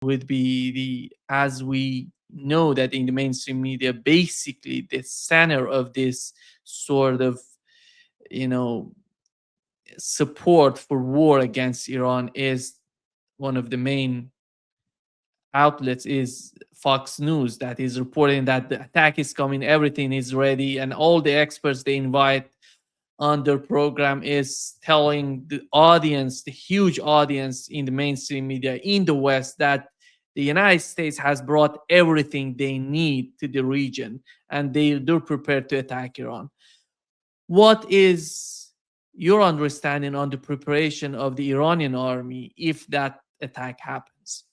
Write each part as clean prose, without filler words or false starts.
would be the, as we know that in the mainstream media, basically the center of this sort of, you know, support for war against Iran is one of the main outlets is Fox News, that is reporting that the attack is coming, everything is ready, and all the experts they invite on their program is telling the audience, the huge audience in the mainstream media in the West, that the United States has brought everything they need to the region and they're prepared to attack Iran. What is your understanding on the preparation of the Iranian army if that attack happens?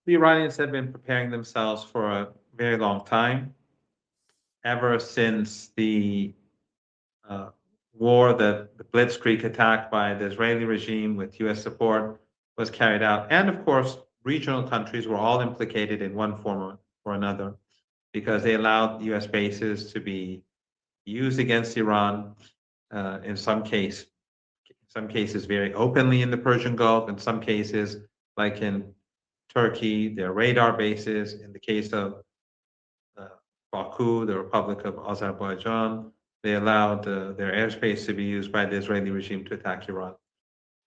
The Iranians have been preparing themselves for a very long time, ever since the uh, war, the Blitzkrieg attack by the Israeli regime with US support was carried out. And of course, regional countries were all implicated in one form or another because they allowed US bases to be used against Iran in some cases very openly in the Persian Gulf, in some cases, like in Turkey, their radar bases. In the case of uh, Baku, the Republic of Azerbaijan, they allowed their airspace to be used by the Israeli regime to attack Iran.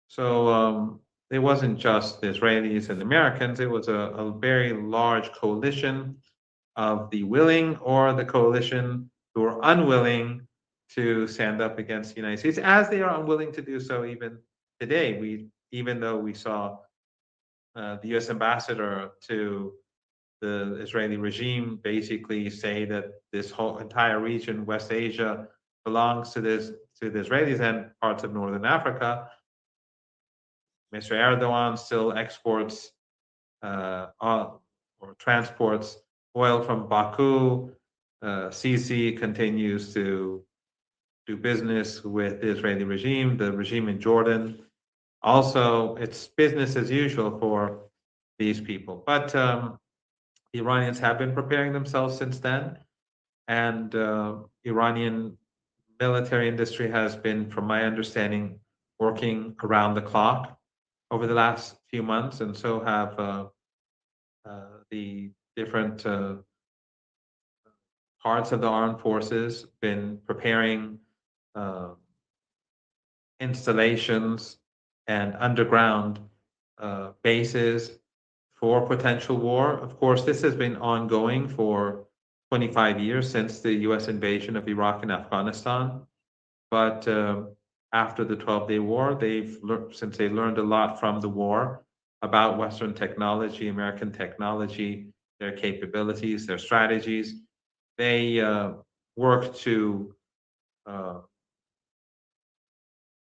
So it wasn't just the Israelis and Americans, it was a very large coalition of the willing or the coalition who are unwilling to stand up against the United States, as they are unwilling to do so even today. Even though we saw the U.S. ambassador to the Israeli regime basically say that this whole entire region, West Asia, belongs to the Israelis and parts of Northern Africa. Mr. Erdogan still exports or transports oil from Baku. Sisi continues to do business with the Israeli regime, the regime in Jordan. Also, it's business as usual for these people. But the Iranians have been preparing themselves since then, and Iranian military industry has been, from my understanding, working around the clock over the last few months, and so have the different parts of the armed forces been preparing uh, installations and underground bases for potential war. Of course, this has been ongoing for 25 years since the US invasion of Iraq and Afghanistan. But after the 12-day war, since they learned a lot from the war about Western technology, American technology, their capabilities, their strategies, they worked to uh,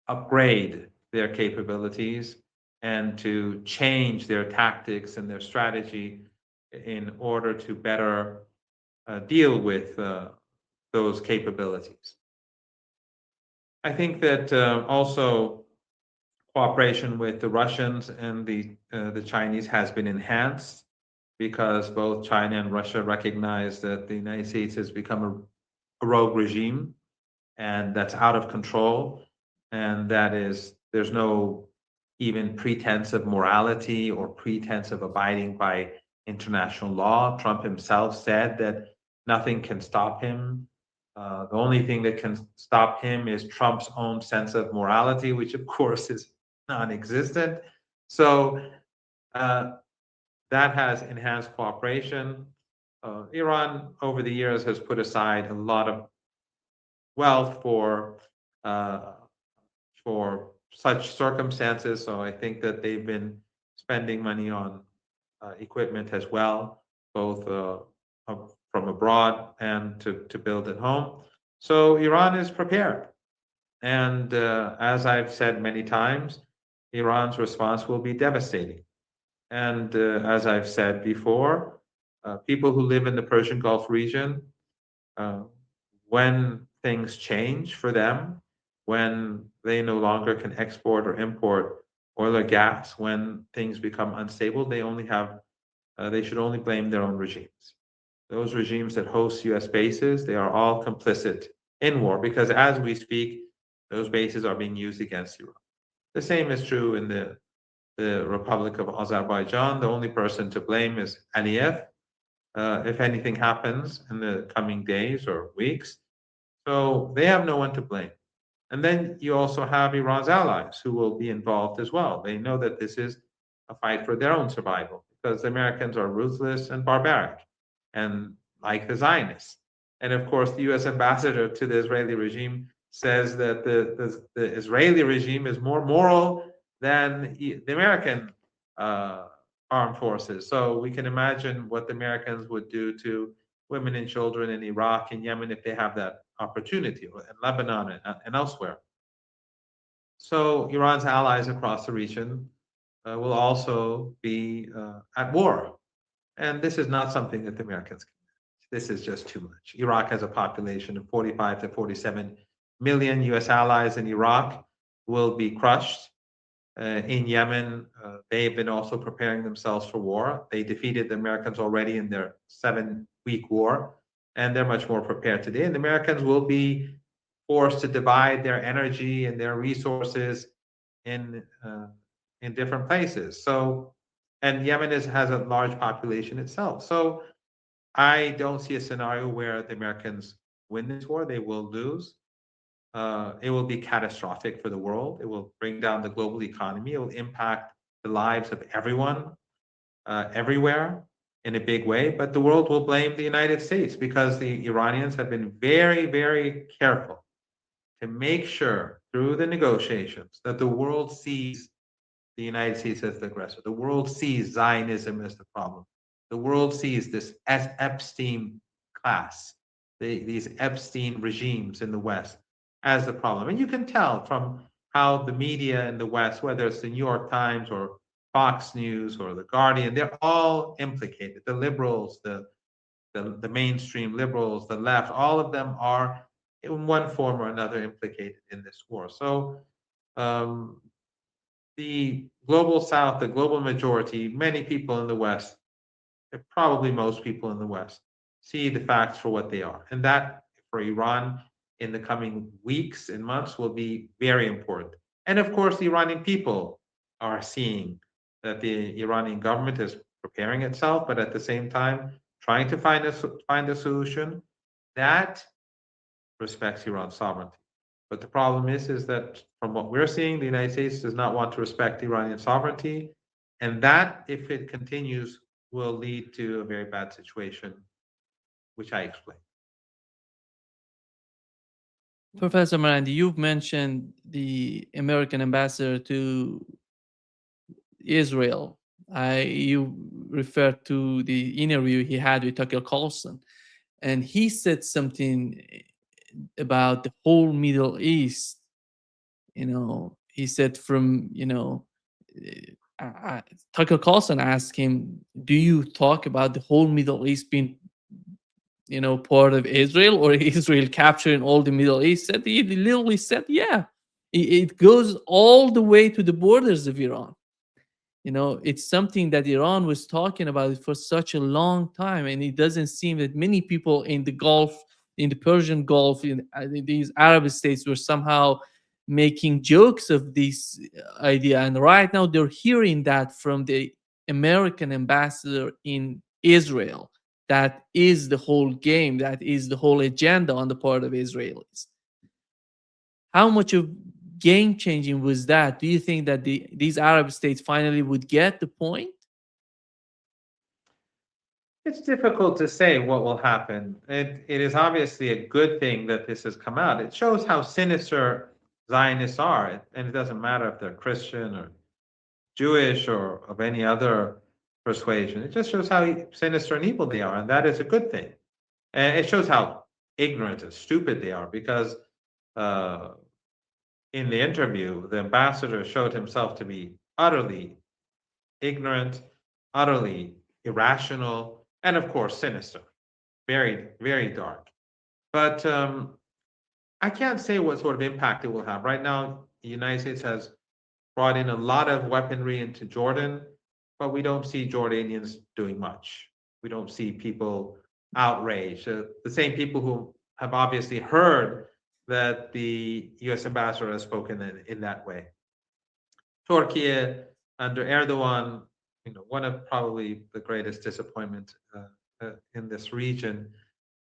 upgrade their capabilities and to change their tactics and their strategy in order to better deal with those capabilities. I think that also cooperation with the Russians and the Chinese has been enhanced because both China and Russia recognize that the United States has become a rogue regime and that's out of control, and that is there's no even pretense of morality or pretense of abiding by international law. Trump himself said that nothing can stop him. The only thing that can stop him is Trump's own sense of morality, which of course is non-existent. So uh, that has enhanced cooperation. Iran, over the years, has put aside a lot of wealth uh, for such circumstances. So I think that they've been spending money on equipment as well, both from abroad and to build at home. So Iran is prepared. And as I've said many times, Iran's response will be devastating. And as I've said before, people who live in the Persian Gulf region, uh, when things change for them, when they no longer can export or import oil or gas, when things become unstable, they should only blame their own regimes. Those regimes that host U.S. bases, they are all complicit in war because as we speak, those bases are being used against Iran. The same is true in the the Republic of Azerbaijan. The only person to blame is Aliyev, if anything happens in the coming days or weeks. So they have no one to blame. And then you also have Iran's allies who will be involved as well. They know that this is a fight for their own survival because the Americans are ruthless and barbaric and like the Zionists. And of course, the US ambassador to the Israeli regime says that the Israeli regime is more moral than the American uh, armed forces. So we can imagine what the Americans would do to women and children in Iraq and Yemen if they have that opportunity, or in Lebanon and elsewhere. So Iran's allies across the region will also be at war. And this is not something that the Americans can manage. This is just too much. Iraq has a population of 45 to 47 million. US allies in Iraq will be crushed. In Yemen, they've been also preparing themselves for war. They defeated the Americans already in their 7-week war, and they're much more prepared today. And the Americans will be forced to divide their energy and their resources in uh, in different places. So, and Yemen has a large population itself. So, I don't see a scenario where the Americans win this war. They will lose. It will be catastrophic for the world. It will bring down the global economy. It will impact the lives of everyone, everywhere in a big way. But the world will blame the United States because the Iranians have been very, very careful to make sure through the negotiations that the world sees the United States as the aggressor. The world sees Zionism as the problem. The world sees this as Epstein class, these Epstein regimes in the West as the problem. And you can tell from how the media in the West, whether it's the New York Times or Fox News or the Guardian, they're all implicated. The liberals, the mainstream liberals, the left, all of them are in one form or another implicated in this war. So um, the global South, the global majority, many people in the West, probably most people in the West, see the facts for what they are. And that for Iran in the coming weeks and months will be very important. And of course, the Iranian people are seeing that the Iranian government is preparing itself, but at the same time, trying to find a solution that respects Iran's sovereignty. But the problem is that from what we're seeing, the United States does not want to respect Iranian sovereignty, and that, if it continues, will lead to a very bad situation, which I explained. Professor Marandi, you've mentioned the American ambassador to Israel. You referred to the interview he had with Tucker Carlson, and he said something about the whole Middle East. He said Tucker Carlson asked him, "Do you talk about the whole Middle East being part of Israel, or Israel capturing all the Middle East?" He literally said, "Yeah, it goes all the way to the borders of Iran." It's something that Iran was talking about for such a long time, and it doesn't seem that many people in the Gulf, in the Persian Gulf, in these Arab states were somehow making jokes of this idea. And right now, they're hearing that from the American ambassador in Israel. That is the whole game. That is the whole agenda on the part of Israelis. How much of game changing was that? Do you think that these Arab states finally would get the point? It's difficult to say what will happen. It is obviously a good thing that this has come out. It shows how sinister Zionists are, and it doesn't matter if they're Christian or Jewish or of any other persuasion. It just shows how sinister and evil they are, and that is a good thing. And it shows how ignorant and stupid they are because uh, in the interview, the ambassador showed himself to be utterly ignorant, utterly irrational, and of course, sinister. Very, very dark. But I can't say what sort of impact it will have. Right now, the United States has brought in a lot of weaponry into Jordan, but we don't see Jordanians doing much. We don't see people outraged. The same people who have obviously heard that the US ambassador has spoken in that way. Turkey Under Erdogan, one of probably the greatest disappointments in this region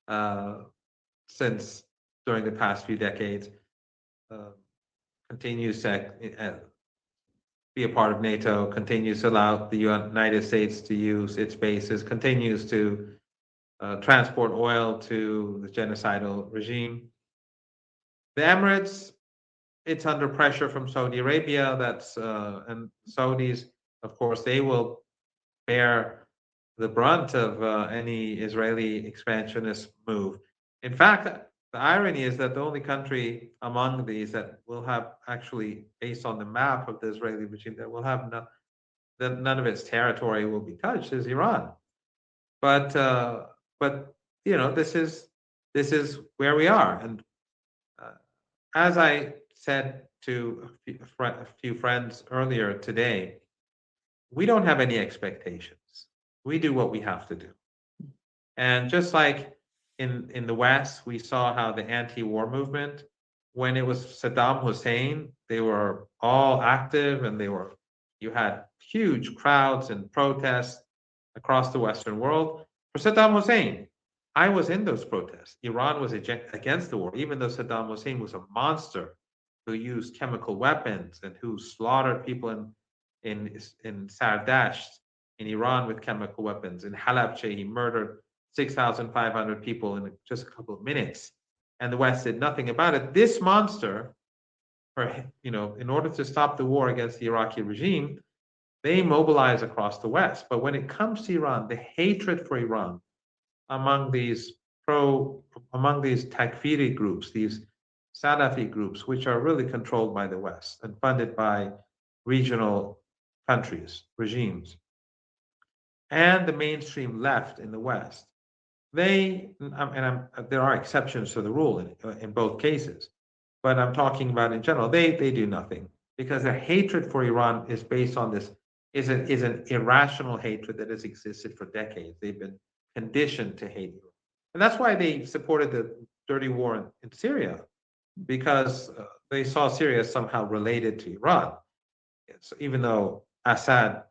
uh, since during the past few decades, uh, continues to be a part of NATO, continues to allow the United States to use its bases, continues to transport oil to the genocidal regime. The Emirates, it's under pressure from Saudi Arabia. And Saudis, of course, they will bear the brunt of any Israeli expansionist move. In fact, the irony is that the only country among these that will have actually, based on the map of the Israeli regime, that will have that none of its territory will be touched is Iran. But this is where we are, and uh, as I said to a few friends earlier today, we don't have any expectations. We do what we have to do. And just like in the West, we saw how the anti-war movement, when it was Saddam Hussein, they were all active and you had huge crowds and protests across the Western world. For Saddam Hussein, I was in those protests. Iran was against the war, even though Saddam Hussein was a monster who used chemical weapons and who slaughtered people in Sardash in Iran with chemical weapons. In Halabja, he murdered 6,500 people in just a couple of minutes, and the West did nothing about it. This monster, in order to stop the war against the Iraqi regime, they mobilize across the West. But when it comes to Iran, the hatred for Iran among these Takfiri groups, these Salafi groups, which are really controlled by the West and funded by regional countries, regimes, and the mainstream left in the West, there are exceptions to the rule in both cases, but I'm talking about in general, they do nothing because their hatred for Iran is based on this, is an irrational hatred that has existed for decades. They've been conditioned to hate Iran. And that's why they supported the dirty war in Syria, because they saw Syria as somehow related to Iran. So even though Assad,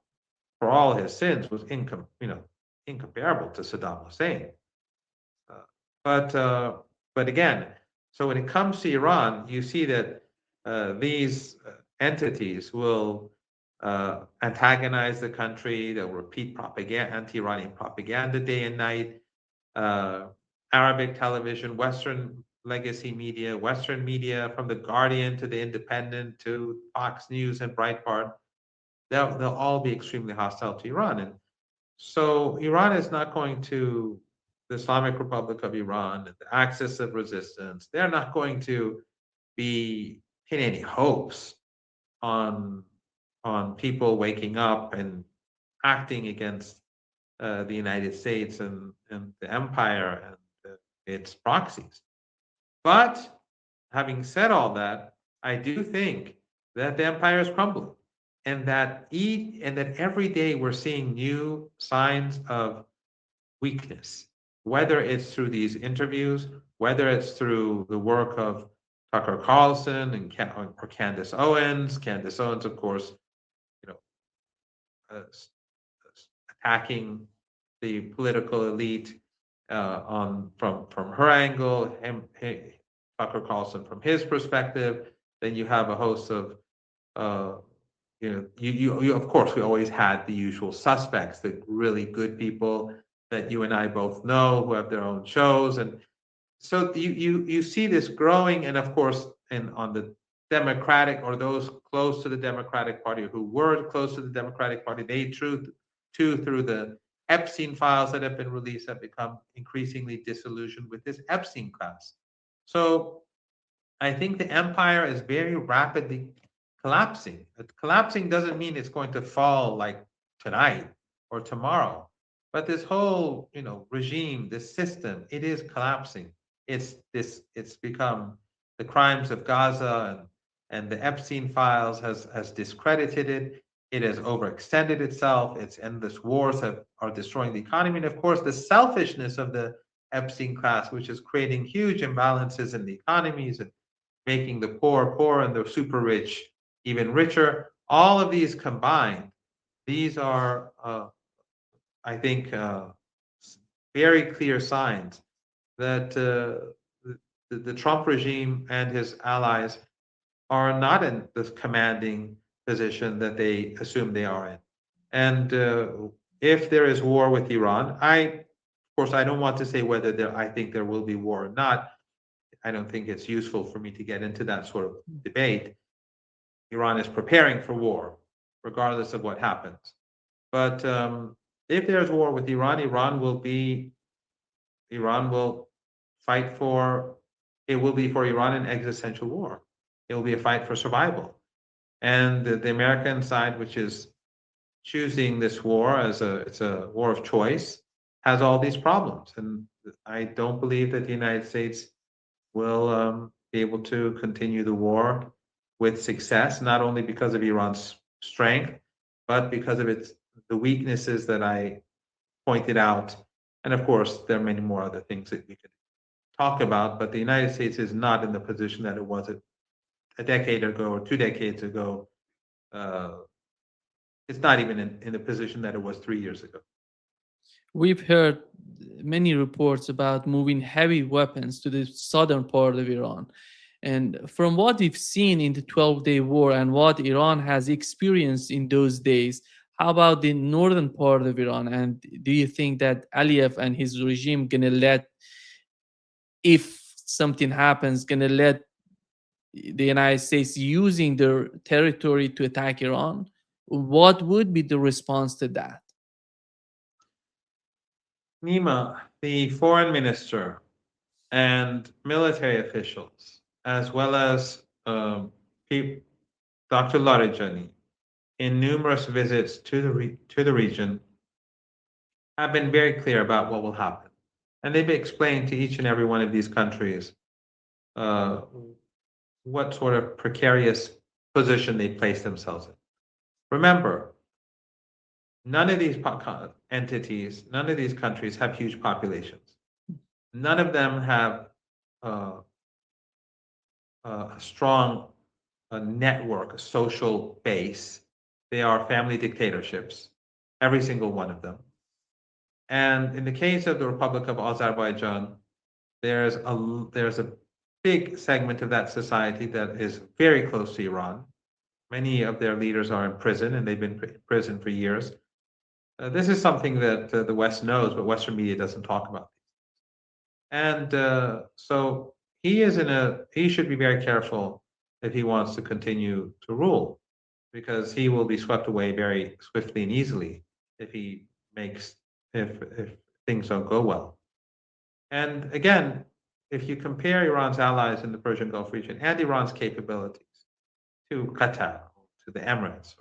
for all his sins, was incomparable to Saddam Hussein. Uh, but but again, so when it comes to Iran, you see that these entities will antagonize the country. They'll repeat propaganda, anti-Iranian propaganda day and night. Uh, Arabic television, Western legacy media, Western media, from the Guardian to the Independent to Fox News and Breitbart, they'll all be extremely hostile to Iran. And so Iran is not going to, the Islamic Republic of Iran, the axis of resistance, they're not going to be pin any hopes on people waking up and acting against the United States and the empire and its proxies. But having said all that, I do think that the empire is crumbling, and that every day we're seeing new signs of weakness, whether it's through these interviews, whether it's through the work of Tucker Carlson or Candace Owens. Candace Owens, of course, you know, uh, attacking the political elite from her angle, Tucker Carlson from his perspective. Then you have a host of uh, you of course, we always had the usual suspects, the really good people that you and I both know who have their own shows. And so you see this growing, and of course, and on the Democratic, or those close to the Democratic Party, who were close to the Democratic Party, they too through the Epstein files that have been released, have become increasingly disillusioned with this Epstein class. So I think the empire is very rapidly collapsing. But collapsing doesn't mean it's going to fall like tonight or tomorrow. But this whole, regime, this system, it is collapsing. It's become the crimes of Gaza, and the Epstein files has discredited it. It has overextended itself. Its endless wars are destroying the economy. And of course, the selfishness of the Epstein class, which is creating huge imbalances in the economies and making the poor poor and the super rich even richer. All of these combined, these are, I think, very clear signs that the Trump regime and his allies are not in this commanding position that they assume they are in. And if there is war with Iran, of course, I don't want to say whether I think there will be war or not. I don't think it's useful for me to get into that sort of debate. Iran is preparing for war, regardless of what happens. But if there's war with Iran, Iran will fight for, it will be for Iran an existential war. It will be a fight for survival. And the American side, which is choosing this war as it's a war of choice, has all these problems. And I don't believe that the United States will be able to continue the war with success, not only because of Iran's strength, but because of the weaknesses that I pointed out. And of course, there are many more other things that we could talk about, but the United States is not in the position that it was a decade ago or 2 decades ago. Uh, it's not even in the position that it was 3 years ago. We've heard many reports about moving heavy weapons to the southern part of Iran. And from what we've seen in the 12-day war and what Iran has experienced in those days, how about the northern part of Iran? And do you think that Aliyev and his regime gonna let, if something happens, gonna let the United States using their territory to attack Iran? What would be the response to that? Nima, the foreign minister and military officials, as well as Dr. Larijani, in numerous visits to to the region, have been very clear about what will happen. And they've explained to each and every one of these countries uh, what sort of precarious position they place themselves in. Remember, none of these entities, none of these countries have huge populations. None of them have uh, a strong network, a social base. They are family dictatorships, every single one of them. And in the case of the Republic of Azerbaijan, there's a big segment of that society that is very close to Iran. Many of their leaders are in prison, and they've been in prison for years. This is something that the West knows, but Western media doesn't talk about. And so he should be very careful if he wants to continue to rule, because he will be swept away very swiftly and easily if he makes if things don't go well. And again, if you compare Iran's allies in the Persian Gulf region and Iran's capabilities to Qatar, to the Emirates,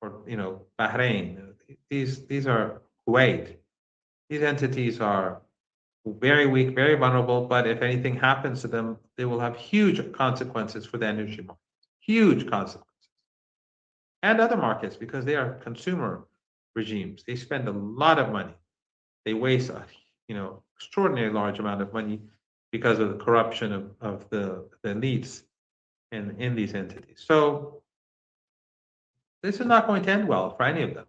or Bahrain, these are Kuwait. These entities are very weak, very vulnerable, but if anything happens to them, they will have huge consequences for the energy market, huge consequences. And other markets, because they are consumer regimes. They spend a lot of money. They waste a extraordinary large amount of money because of the corruption of the elites in these entities. So this is not going to end well for any of them.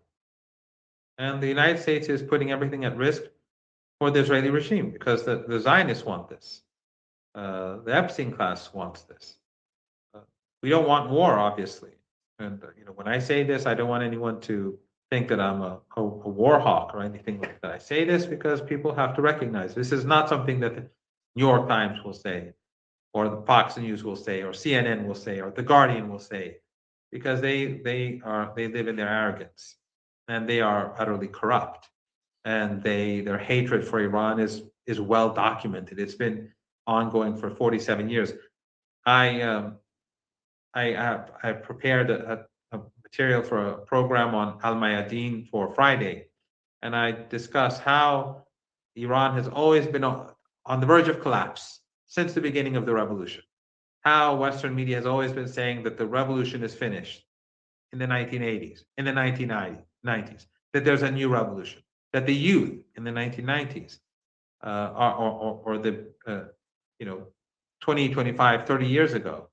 And the United States is putting everything at risk for the Israeli regime, because the Zionists want this. The Epstein class wants this. Uh, we don't want war, obviously. And when I say this, I don't want anyone to think that I'm a war hawk or anything like that. I say this because people have to recognize this is not something that the New York Times will say, or the Fox News will say, or CNN will say, or the Guardian will say, because they live in their arrogance, and they are utterly corrupt, and their hatred for Iran is well documented. It's been ongoing for 47 years. I I prepared a material for a program on Al Mayadeen for Friday, and I discussed how Iran has always been on the verge of collapse since the beginning of the revolution. How Western media has always been saying that the revolution is finished in the 1980s, in the 1990s, that there's a new revolution, that the youth in the 1990s, or the, 20, 25, 30 years ago,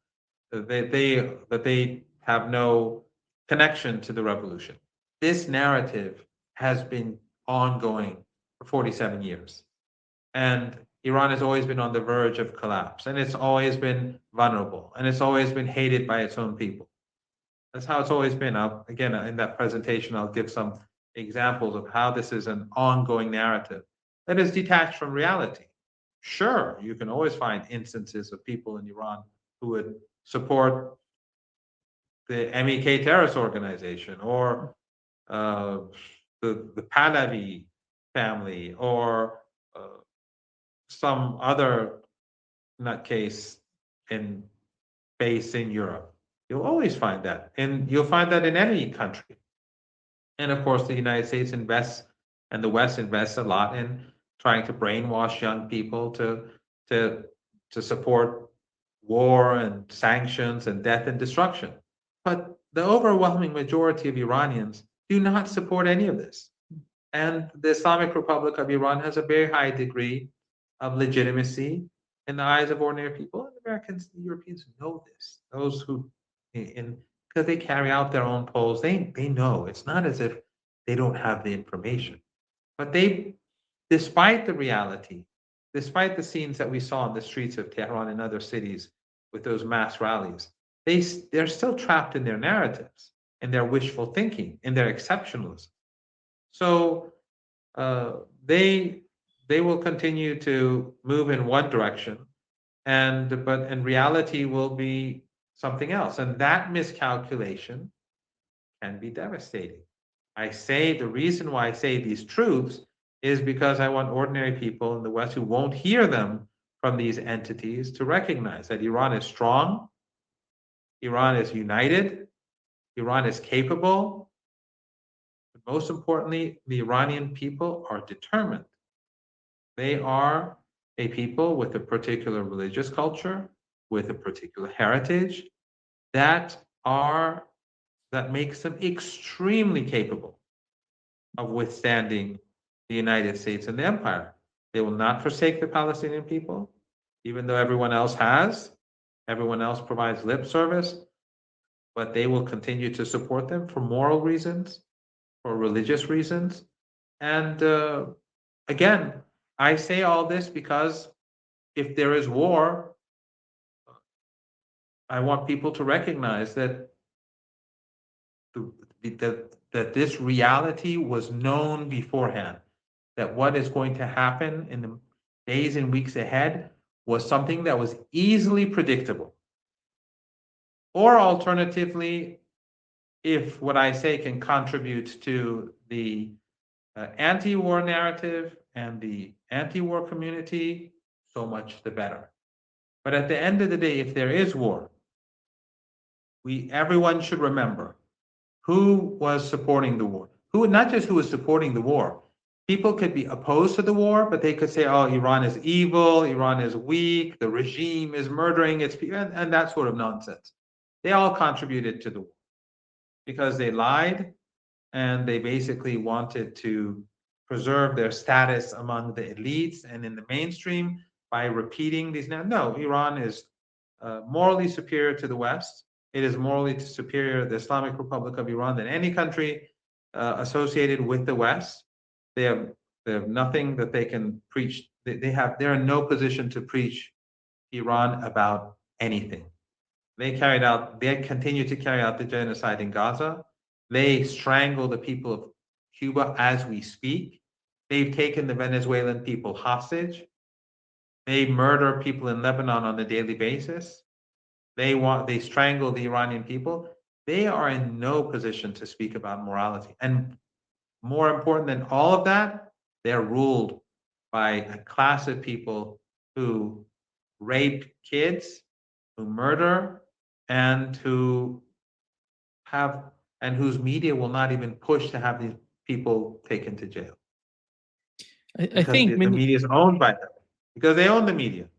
that they have no connection to the revolution. This narrative has been ongoing for 47 years. And Iran has always been on the verge of collapse, and it's always been vulnerable, and it's always been hated by its own people. That's how it's always been. Again, in that presentation, I'll give some examples of how this is an ongoing narrative that is detached from reality. Sure, you can always find instances of people in Iran who would support the MEK terrorist organization, or uh, the Pahlavi family, or some other nutcase in base in Europe. You'll always find that, and you'll find that in any country. And of course, the United States invests, and the West invests a lot in trying to brainwash young people to to support war and sanctions and death and destruction. But the overwhelming majority of Iranians do not support any of this. And the Islamic Republic of Iran has a very high degree of legitimacy in the eyes of ordinary people. And Americans and Europeans know this. Those who, in because they carry out their own polls, they know. It's not as if they don't have the information. But they, despite the reality, despite the scenes that we saw in the streets of Tehran and other cities with those mass rallies, they're still trapped in their narratives, in their wishful thinking, in their exceptionalism. So uh, they they will continue to move in one direction, and but in reality will be something else, and that miscalculation can be devastating. I say the reason why I say these truths is because I want ordinary people in the West who won't hear them from these entities to recognize that Iran is strong, Iran is united, Iran is capable. But most importantly, the Iranian people are determined. They are a people with a particular religious culture, with a particular heritage that are that makes them extremely capable of withstanding the United States and the empire. They will not forsake the Palestinian people, even though everyone else has. Everyone else provides lip service, but they will continue to support them for moral reasons, for religious reasons. And again, I say all this because if there is war, I want people to recognize that that this reality was known beforehand. That what is going to happen in the days and weeks ahead was something that was easily predictable. Or alternatively, if what I say can contribute to the anti-war narrative and the anti-war community, so much the better. But at the end of the day, if there is war, everyone should remember who was supporting the war. Who, not just who was supporting the war. People could be opposed to the war, but they could say, "Oh, Iran is evil. Iran is weak. The regime is murdering its people," and that sort of nonsense. They all contributed to the war because they lied, and they basically wanted to preserve their status among the elites and in the mainstream by repeating these. No, Iran is morally superior to the West. It is morally superior, the Islamic Republic of Iran, than any country associated with the West. They have nothing that they can preach. They're in no position to preach Iran about anything. They continue to carry out the genocide in Gaza. They strangle the people of Cuba as we speak. They've taken the Venezuelan people hostage. They murder people in Lebanon on a daily basis. They strangle the Iranian people. They are in no position to speak about morality. And more important than all of that, they're ruled by a class of people who rape kids, who murder, and who have and whose media will not even push to have these people taken to jail I because think the many media is owned by them, because they own the media.